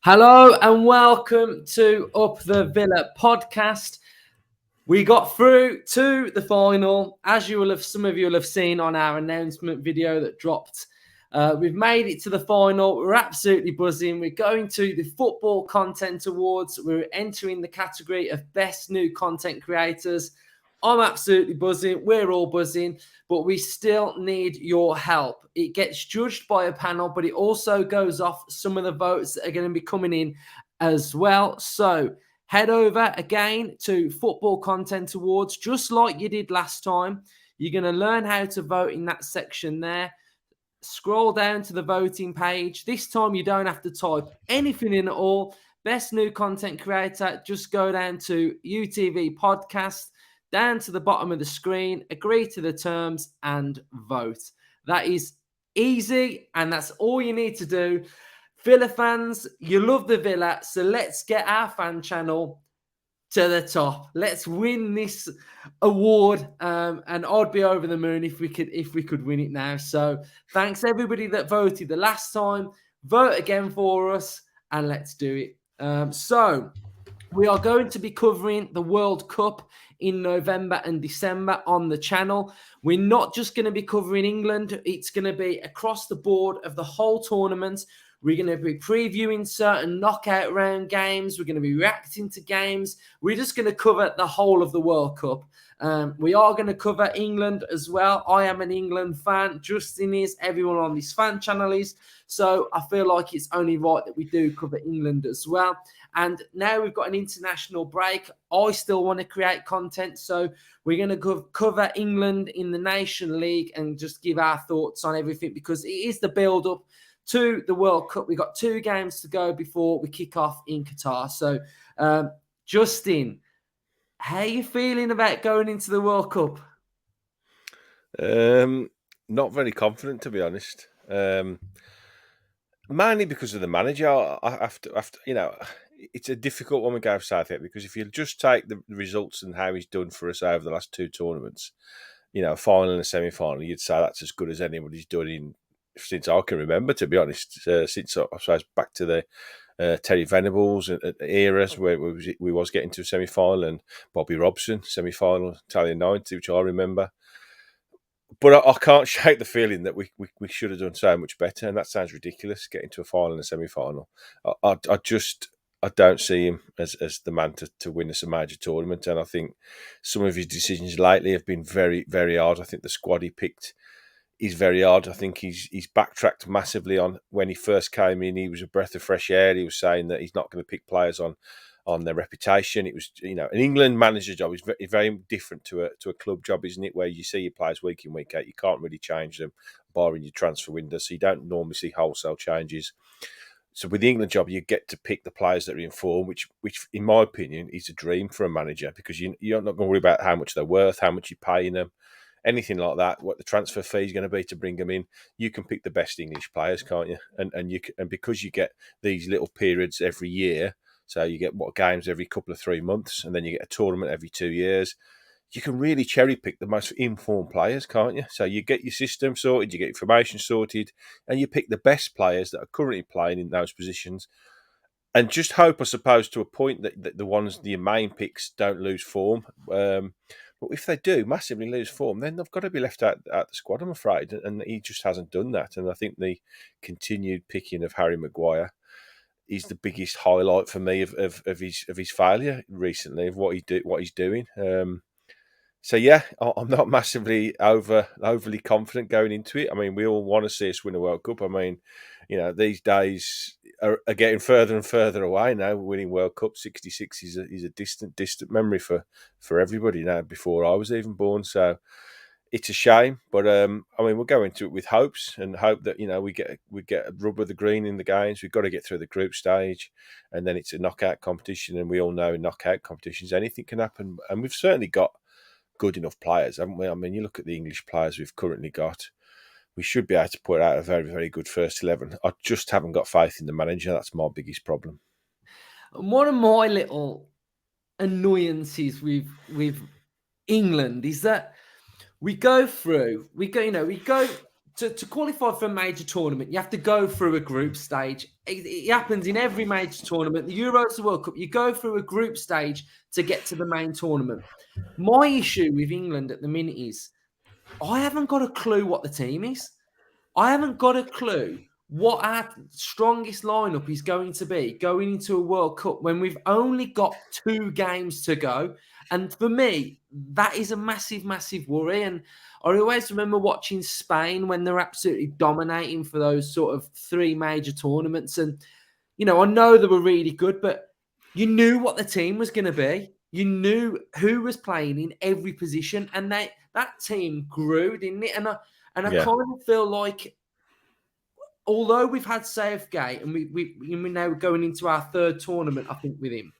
Hello and welcome to Up the Villa podcast. We got through to the final, as some of you will have seen on our announcement video that dropped. We've made it to the final. We're absolutely buzzing. We're going to the Football Content Awards. We're entering the category of Best New Content Creators. I'm absolutely buzzing. We're all buzzing, but we still need your help. It gets judged by a panel, but it also goes off some of the votes that are going to be coming in as well. So head over again to Football Content Awards, just like you did last time. You're going to learn how to vote in that section there. Scroll down to the voting page. This time you don't have to type anything in at all. Best new content creator, just go down to UTV podcast, down to the bottom of the screen, agree to the terms and vote. That is easy and that's all you need to do. Villa fans, you love the Villa, so let's get our fan channel to the top. Let's win this award, and I'd be over the moon if we could win it now. So thanks everybody that voted the last time. Vote again for us, and let's do it. So we are going to be covering the World Cup in November and December on the channel. We're not just going to be covering England. It's going to be across the board of the whole tournament. We're going to be previewing certain knockout round games. We're going to be reacting to games. We're just going to cover the whole of the World Cup. We are going to cover England as well. I am an England fan. Justin is. Everyone on this fan channel is. So I feel like it's only right that we do cover England as well. And now we've got an international break. I still want to create content. So we're going to cover England in the Nation League and just give our thoughts on everything because it is the build-up to the World Cup. We've got 2 games to go before we kick off in Qatar. So, Justin, how are you feeling about going into the World Cup? Not very confident, to be honest. Mainly because of the manager. After it's a difficult one with Gareth Southgate because if you just take the results and how he's done for us over the last 2 tournaments, final and a semi-final, you'd say that's as good as anybody's done since I can remember, to be honest. Since I suppose back to the Terry Venables eras where we was getting to a semi-final, and Bobby Robson semi-final, Italian 90, which I remember. But I can't shake the feeling that we should have done so much better, and that sounds ridiculous, getting to a final and a semi-final. I don't see him as the man to win us a major tournament, and I think some of his decisions lately have been very, very hard. I think the squad he picked is very odd. I think he's backtracked massively on when he first came in. He was a breath of fresh air. He was saying that he's not going to pick players on their reputation. It was, an England manager job is very, very different to a club job, isn't it? Where you see your players week in, week out. You can't really change them, barring your transfer window. So you don't normally see wholesale changes. So with the England job, you get to pick the players that are in form, which in my opinion is a dream for a manager because you're not going to worry about how much they're worth, how much you're paying them, anything like that. What the transfer fee is going to be to bring them in. You can pick the best English players, can't you? And because you get these little periods every year. So you get games every couple of 3 months, and then you get a tournament every 2 years. You can really cherry pick the most informed players, can't you? So you get your system sorted, you get information sorted, and you pick the best players that are currently playing in those positions. And just hope, I suppose, to a point that the main picks don't lose form. But if they do massively lose form, then they've got to be left out the squad, I'm afraid. And he just hasn't done that. And I think the continued picking of Harry Maguire is the biggest highlight for me of his failure recently, of what he's doing. So yeah, I'm not massively overly confident going into it. I mean, we all want to see us win a World Cup. I mean, these days are getting further and further away now. Winning World Cup 66 is a distant memory for everybody now. Before I was even born, so it's a shame, but I mean, we'll go into it with hopes and hope that we get a rub of the green in the games. We've got to get through the group stage, and then it's a knockout competition. And we all know in knockout competitions anything can happen. And we've certainly got good enough players, haven't we? I mean, you look at the English players we've currently got. We should be able to put out a very, very good first 11. I just haven't got faith in the manager. That's my biggest problem. And one of my little annoyances with England is that we go to qualify for a major tournament, you have to go through a group stage. It happens in every major tournament. The Euros, the World Cup, you go through a group stage to get to the main tournament. My issue with England at the minute is I haven't got a clue what the team is. I haven't got a clue what our strongest lineup is going to be going into a World Cup when we've only got 2 games to go. And for me, that is a massive, massive worry. And I always remember watching Spain when they're absolutely dominating for those sort of 3 major tournaments. And, I know they were really good, but you knew what the team was going to be. You knew who was playing in every position. And that team grew, didn't it? And I kind of feel like, although we've had Southgate and we're now going into our 3rd tournament, I think, with him,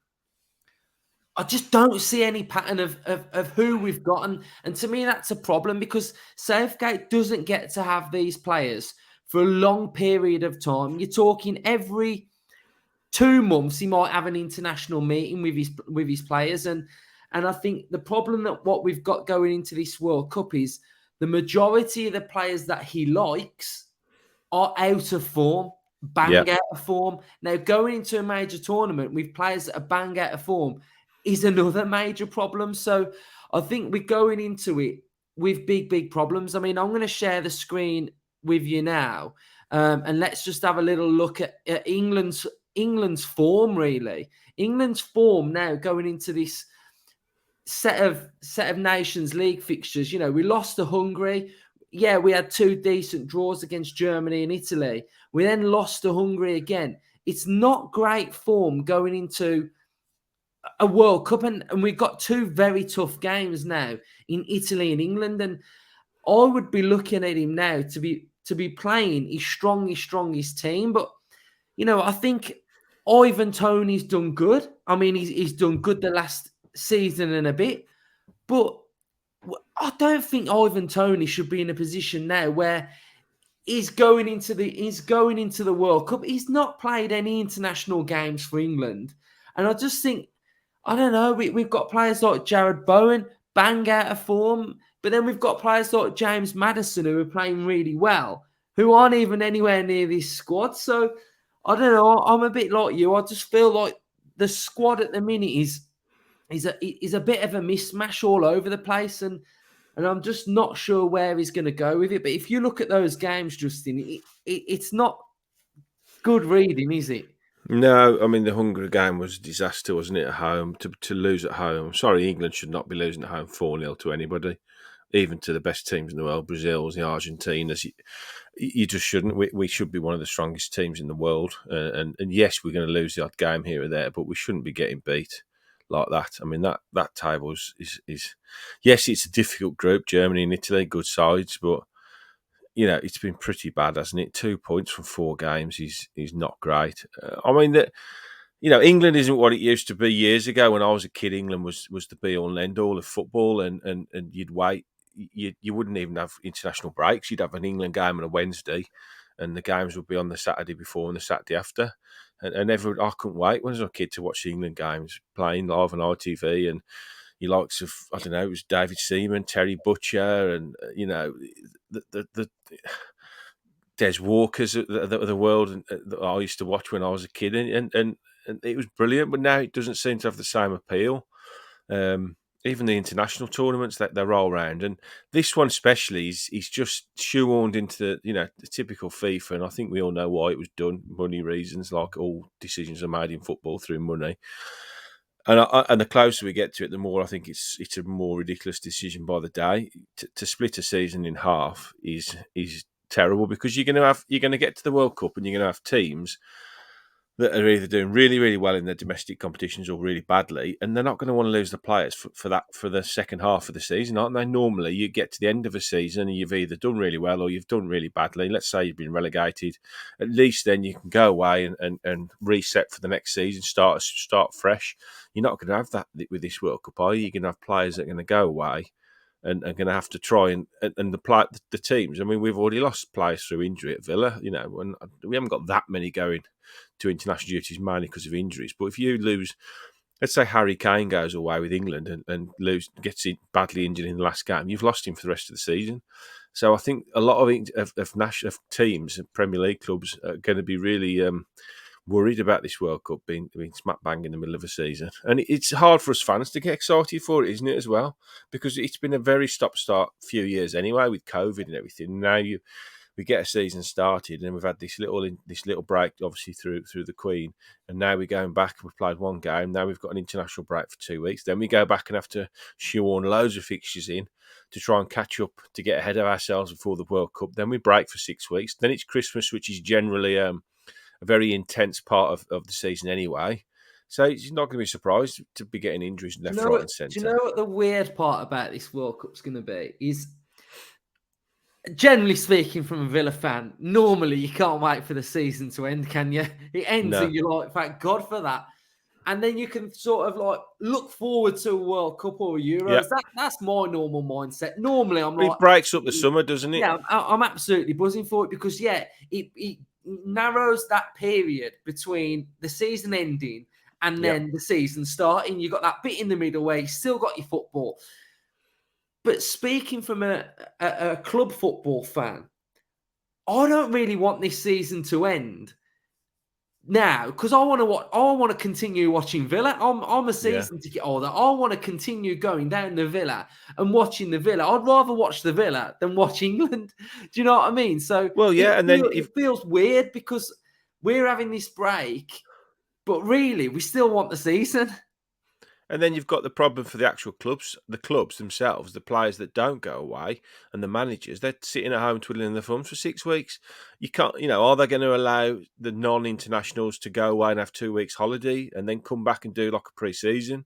I just don't see any pattern of who we've got. And to me, that's a problem because Southgate doesn't get to have these players for a long period of time. You're talking every 2 months, he might have an international meeting with his players. And I think the problem that what we've got going into this World Cup is the majority of the players that he likes are out of form, out of form. Now, going into a major tournament with players that are bang out of form is another major problem. So I think we're going into it with big, big problems. I mean, I'm going to share the screen with you now, and let's just have a little look at England's form, really. England's form now going into this set of Nations League fixtures. We lost to Hungary. Yeah, we had 2 decent draws against Germany and Italy. We then lost to Hungary again. It's not great form going into a World Cup, and we've got 2 very tough games now in Italy and England. And I would be looking at him now to be playing his strongest team. But I think Ivan Toney's done good. I mean, he's done good the last season and a bit, but I don't think Ivan Toney should be in a position now where he's going into the World Cup. He's not played any international games for England, and I just think, I don't know. We've got players like Jared Bowen, bang out of form, but then we've got players like James Maddison who are playing really well, who aren't even anywhere near this squad. So I don't know. I'm a bit like you. I just feel like the squad at the minute is a bit of a mismatch all over the place, and I'm just not sure where he's going to go with it. But if you look at those games, Justin, it's not good reading, is it? No, I mean, the Hungary game was a disaster, wasn't it, at home? To lose at home. Sorry, England should not be losing at home 4-0 to anybody, even to the best teams in the world, Brazil's, the Argentinas. You just shouldn't. We should be one of the strongest teams in the world. And yes, we're going to lose the odd game here or there, but we shouldn't be getting beat like that. I mean, that table is yes, it's a difficult group, Germany and Italy, good sides, but it's been pretty bad, hasn't it? 2 points from 4 games is not great. I mean, England isn't what it used to be years ago. When I was a kid, England was the be all and end all of football, and you'd wait. You wouldn't even have international breaks. You'd have an England game on a Wednesday, and the games would be on the Saturday before and the Saturday after. And everyone, I couldn't wait when I was a kid to watch the England games playing live on ITV, and your likes of, I don't know, it was David Seaman, Terry Butcher, and the Des Walkers of the world that I used to watch when I was a kid, and it was brilliant. But now it doesn't seem to have the same appeal. Even the international tournaments that they're all round, and this one especially is just shoehorned into the typical FIFA, and I think we all know why it was done. Money reasons, like all decisions are made in football through money. And the closer we get to it, the more I think it's a more ridiculous decision by the day. To split a season in half is terrible, because you're going to get to the World Cup and you're going to have teams that are either doing really, really well in their domestic competitions or really badly, and they're not going to want to lose the players for the second half of the season, aren't they? Normally, you get to the end of a season and you've either done really well or you've done really badly. Let's say you've been relegated, at least then you can go away and reset for the next season, start fresh. You're not going to have that with this World Cup, are you? You're going to have players that are going to go away and are going to have to try and the teams. I mean, we've already lost players through injury at Villa, and we haven't got that many going to international duties mainly because of injuries. But if you lose, let's say Harry Kane goes away with England and gets badly injured in the last game, you've lost him for the rest of the season. So I think a lot of national teams and Premier League clubs are going to be really worried about this World Cup being smack bang in the middle of a season. And it's hard for us fans to get excited for it, isn't it, as well? Because it's been a very stop-start few years anyway with COVID and everything. Now we get a season started, and we've had this little break, obviously through the Queen, and now we're going back. We've played one game. Now we've got an international break for 2 weeks. Then we go back and have to shoehorn loads of fixtures in to try and catch up to get ahead of ourselves before the World Cup. Then we break for 6 weeks. Then it's Christmas, which is generally a very intense part of the season anyway. So you're not going to be surprised to be getting injuries left, right, and centre. Do you know what the weird part about this World Cup's going to be? Is generally speaking, from a Villa fan, normally you can't wait for the season to end, can you? It ends and you're like, thank God for that. And then you can sort of like look forward to a World Cup or Euros. Yeah. That's my normal mindset. Normally, I'm It breaks up the summer, doesn't it? Yeah, I'm absolutely buzzing for it because, it narrows that period between the season ending and then the season starting. You've got that bit in the middle where you still got your football. But speaking from a club football fan, I don't really want this season to end now because I want to continue watching Villa. I'm a season ticket holder. I want to continue going down the Villa and watching the Villa. I'd rather watch the Villa than watch England. Do you know what I mean? So it feels weird because we're having this break, but really we still want the season. And then you've got the problem for the actual clubs, the clubs themselves, the players that don't go away, and the managers. They're sitting at home twiddling their thumbs for 6 weeks. You can't, are they going to allow the non-internationals to go away and have 2 weeks holiday and then come back and do like a pre-season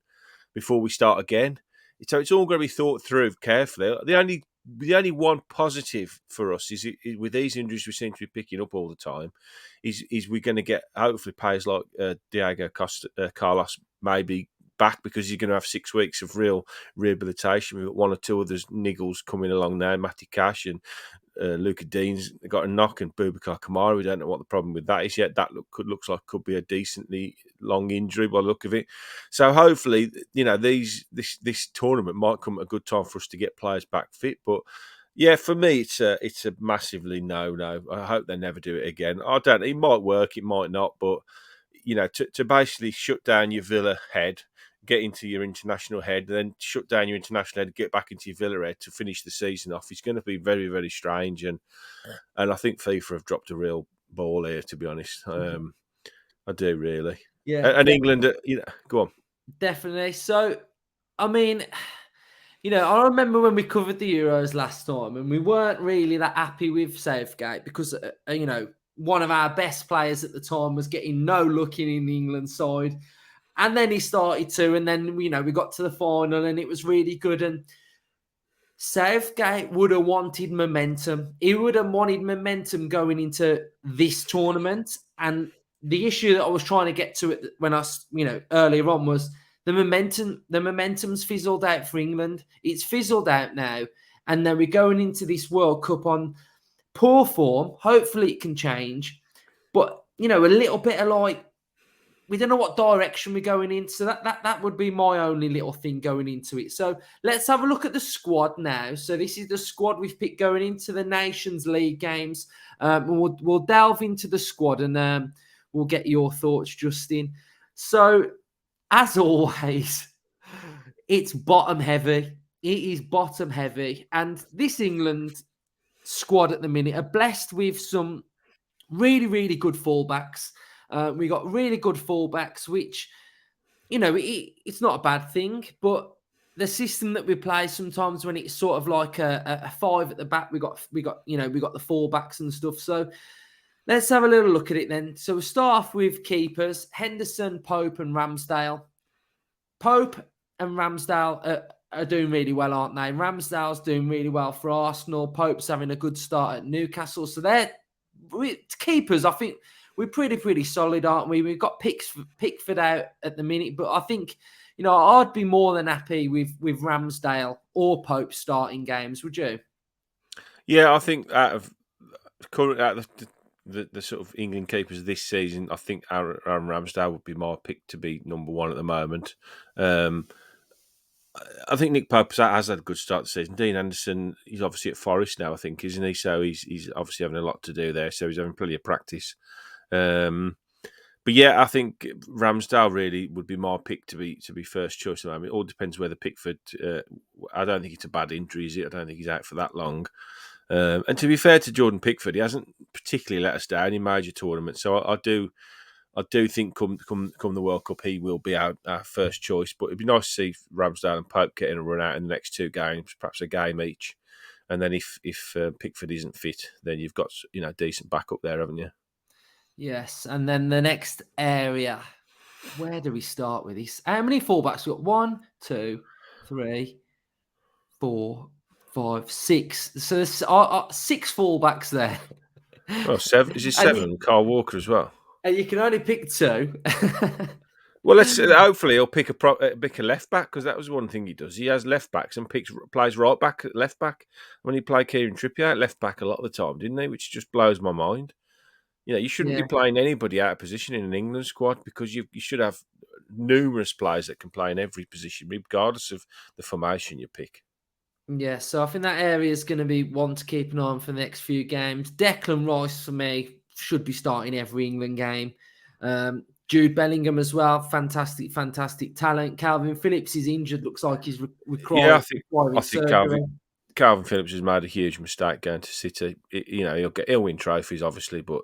before we start again? So it's all going to be thought through carefully. The only one positive for us is with these injuries we seem to be picking up all the time, is we're going to get hopefully players like Diego Carlos maybe back because you're going to have 6 weeks of real rehabilitation. We've got one or two others niggles coming along now. Matty Cash and Luca Dean's got a knock, and Boubacar Kamara. We don't know what the problem with that is yet. That looks like could be a decently long injury by the look of it. So hopefully, this tournament might come at a good time for us to get players back fit. But yeah, for me, it's a massively no. I hope they never do it again. I don't. It might work, it might not, but to basically shut down your Villa head, get into your international head, then shut down your international head, get back into your Villa head to finish the season off. It's going to be very, very strange, and I think FIFA have dropped a real ball here, to be honest. I do really. Yeah, and England, go on. Definitely. So, I mean, I remember when we covered the Euros last time, and we weren't really that happy with Southgate because, one of our best players at the time was getting no look in the England side. And then he started to, and then, we got to the final and it was really good. And Southgate would have wanted momentum. He would have wanted momentum going into this tournament. And the issue that I was trying to get to it when earlier on was the momentum. The momentum's fizzled out for England. It's fizzled out now. And then we're going into this World Cup on poor form. Hopefully it can change. But, a little bit of like, we don't know what direction we're going in. So that would be my only little thing going into it. So let's have a look at the squad now. So this is the squad we've picked going into the Nations League games. We'll delve into the squad and we'll get your thoughts, Justin. So as always, it's bottom heavy. It is bottom heavy. And this England squad at the minute are blessed with some really, really good fullbacks. We got really good fullbacks, which, it's not a bad thing. But the system that we play sometimes when it's sort of like a five at the back, we got the fullbacks and stuff. So let's have a little look at it then. So we'll start off with keepers: Henderson, Pope, and Ramsdale. Pope and Ramsdale are doing really well, aren't they? Ramsdale's doing really well for Arsenal. Pope's having a good start at Newcastle. So they're keepers. I think we're pretty solid, aren't we? We've got Pickford out at the minute, but I think, I'd be more than happy with Ramsdale or Pope starting games. Would you? Yeah, I think out of the sort of England keepers this season, I think Aaron Ramsdale would be my pick to be number one at the moment. I think Nick Pope has had a good start to the season. Dean Anderson, he's obviously at Forest now, I think, isn't he? So he's obviously having a lot to do there. So he's having plenty of practice. But yeah, I think Ramsdale really would be my pick to be first choice at the moment. It all depends whether Pickford. I don't think it's a bad injury, is it? I don't think he's out for that long. And to be fair to Jordan Pickford, he hasn't particularly let us down in major tournaments. So I do think come the World Cup, he will be our first choice. But it'd be nice to see Ramsdale and Pope getting a run out in the next two games, perhaps a game each. And then if Pickford isn't fit, then you've got decent backup there, haven't you? Yes, and then the next area. Where do we start with this? How many fullbacks we got? 1, 2, 3, 4, 5, 6. So there's 6 fullbacks there. Well, 7. Is it and 7? Carl Walker as well. And you can only pick 2. Well, let's hopefully he'll pick a left back, because that was one thing he does. He has left backs and plays right back at left back. When he played Kieran Trippier at left back a lot of the time, didn't he? Which just blows my mind. You shouldn't be Yeah. playing anybody out of position in an England squad, because you should have numerous players that can play in every position, regardless of the formation you pick. Yeah, so I think that area is going to be one to keep an eye on for the next few games. Declan Rice, for me, should be starting every England game. Jude Bellingham as well, fantastic talent. Calvin Phillips is injured, looks like he's Yeah, requiring I think surgery. Calvin Phillips has made a huge mistake going to City. He'll win trophies, obviously, but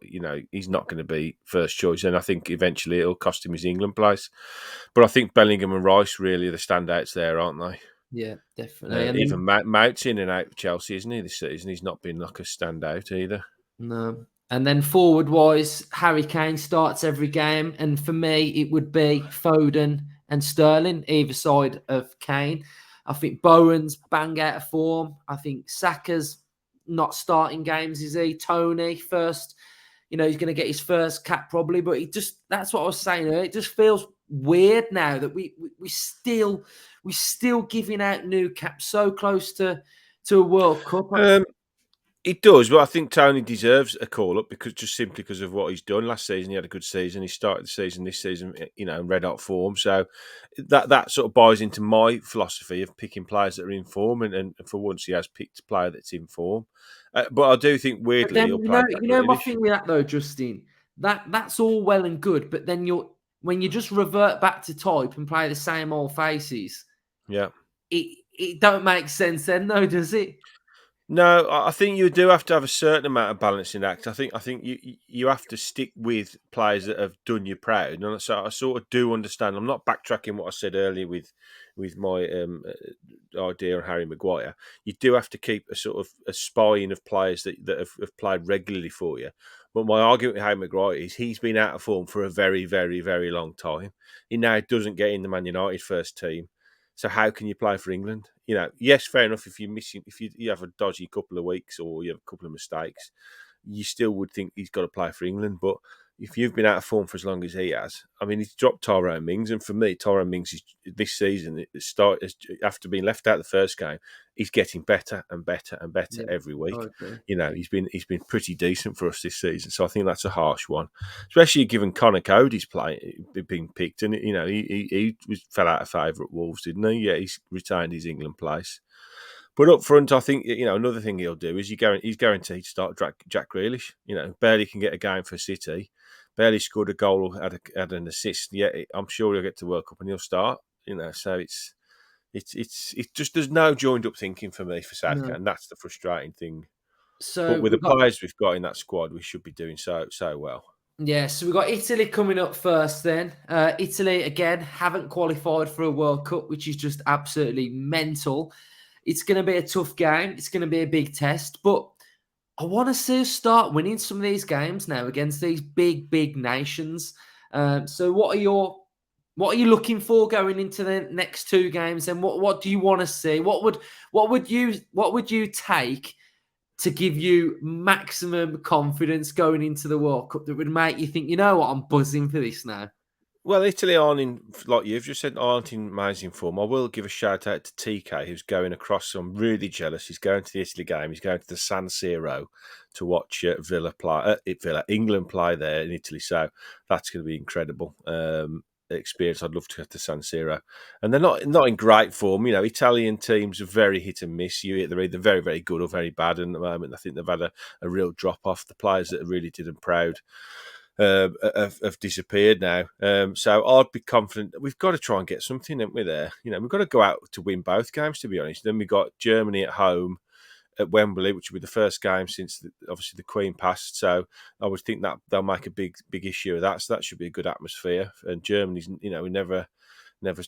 he's not going to be first choice. And I think eventually it'll cost him his England place. But I think Bellingham and Rice really are the standouts there, aren't they? Yeah, definitely. And Even Mount's in and out of Chelsea, isn't he, this season? He's not been like a standout either. No. And then forward-wise, Harry Kane starts every game. And for me, it would be Foden and Sterling, either side of Kane. I think Bowen's bang out of form. I think Saka's not starting games, is he? Tony first. He's going to get his first cap probably. But that's what I was saying earlier. It just feels weird now that we still giving out new caps so close to a World Cup. It does, but I think Tony deserves a call up simply because of what he's done last season. He had a good season. He started the season this season, in red hot form. So that sort of buys into my philosophy of picking players that are in form, and for once he has picked a player that's in form. But I do think But weirdly then he'll play Jack my Grealish. thing with that though, Justin, that's all well and good, but then when you just revert back to type and play the same old faces, Yeah. it don't make sense then, though, does it? No, I think you do have to have a certain amount of balancing act. I think you have to stick with players that have done you proud, and so I sort of do understand. I'm not backtracking what I said earlier with my idea on Harry Maguire. You do have to keep a sort of a spine of players that have played regularly for you. But my argument with Harry Maguire is he's been out of form for a very, very, very long time. He now doesn't get in the Man United first team. So how can you play for England? Yes, fair enough. If you're missing, if you have a dodgy couple of weeks or you have a couple of mistakes, you still would think he's got to play for England. But if you've been out of form for as long as he has, I mean, he's dropped Tyrone Mings, and for me, Tyrone Mings is this season after being left out the first game, he's getting better and better and better every week. Okay. He's been pretty decent for us this season, so I think that's a harsh one, especially given Connor Cody's being picked, and he fell out of favour at Wolves, didn't he? Yeah, he's retained his England place. But up front, I think another thing he'll do is he's guaranteed to start Jack Grealish. Barely can get a game for City, barely scored a goal, had an assist. Yeah, I'm sure he'll get to World Cup and he'll start. So it's just there's no joined up thinking for me for Southgate, and that's the frustrating thing. So But with the players we've got in that squad, we should be doing so well. Yeah, so we've got Italy coming up first then. Italy, again, haven't qualified for a World Cup, which is just absolutely mental. It's going to be a tough game. It's going to be a big test. But I want to see us start winning some of these games now against these big nations. So what are you looking for going into the next 2 games? And what do you want to see? What would you take to give you maximum confidence going into the World Cup that would make you think, you know what, I'm buzzing for this now? Well, Italy like you've just said, aren't in amazing form. I will give a shout out to TK, who's going across. So I'm really jealous. He's going to the Italy game. He's going to the San Siro to watch England play there in Italy. So that's going to be incredible. experience, I'd love to get to San Siro. And they're not in great form. You know, Italian teams are very hit and miss. They're either very, very good or very bad. And at the moment, I think they've had a real drop off. The players that really did them proud have disappeared now. So I'd be confident that we've got to try and get something, haven't we, there? You know, we've got to go out to win both games, to be honest. Then we've got Germany at home at Wembley, which will be the first game since obviously the Queen passed. So I would think that they'll make a big issue of that. So that should be a good atmosphere. And Germany's, you know, never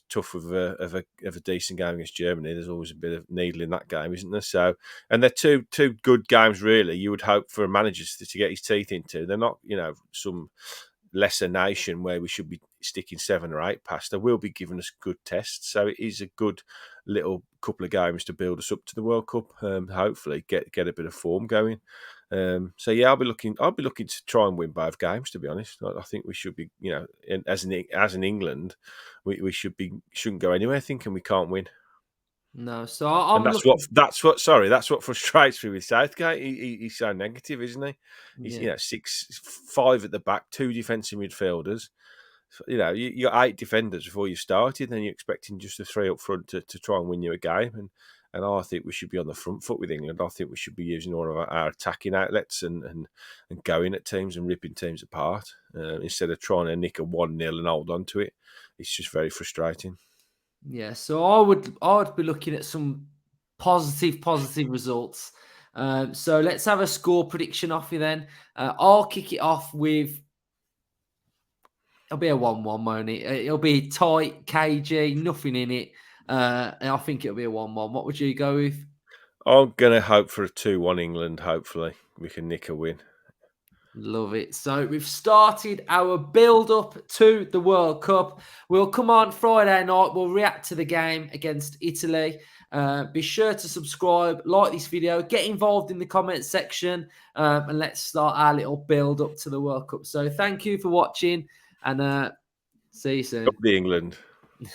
tough of a decent game against Germany. There's always a bit of needle in that game, isn't there? So, and they're two good games, really. You would hope for managers to get his teeth into. They're not, you know, some lesser nation where we should be sticking 7 or 8 past. They will be giving us good tests. So it is a good little couple of games to build us up to the World Cup. Hopefully get a bit of form going. So yeah, I'll be looking to try and win both games. To be honest, I think we should be, you know, as in England, we shouldn't go anywhere thinking we can't win. No, so I'm and that's what frustrates me with Southgate. He's so negative, isn't he? He's you know 5 at the back, 2 defensive midfielders. You know, you got 8 defenders before you started, then you're expecting just the 3 up front to try and win you a game. And I think we should be on the front foot with England. I think we should be using all of our attacking outlets and going at teams and ripping teams apart instead of trying to nick a 1-0 and hold on to it. It's just very frustrating. Yeah, so I would be looking at some positive results. So let's have a score prediction off you then. I'll kick it off with. It'll be a 1-1, won't it? It'll be tight, cagey, nothing in it. And I think it'll be a 1-1. What would you go with? I'm going to hope for a 2-1 England. Hopefully, we can nick a win. Love it. So we've started our build-up to the World Cup. We'll come on Friday night. We'll react to the game against Italy. Be sure to subscribe, like this video, get involved in the comment section, and let's start our little build-up to the World Cup. So thank you for watching, and see you soon. Up the England.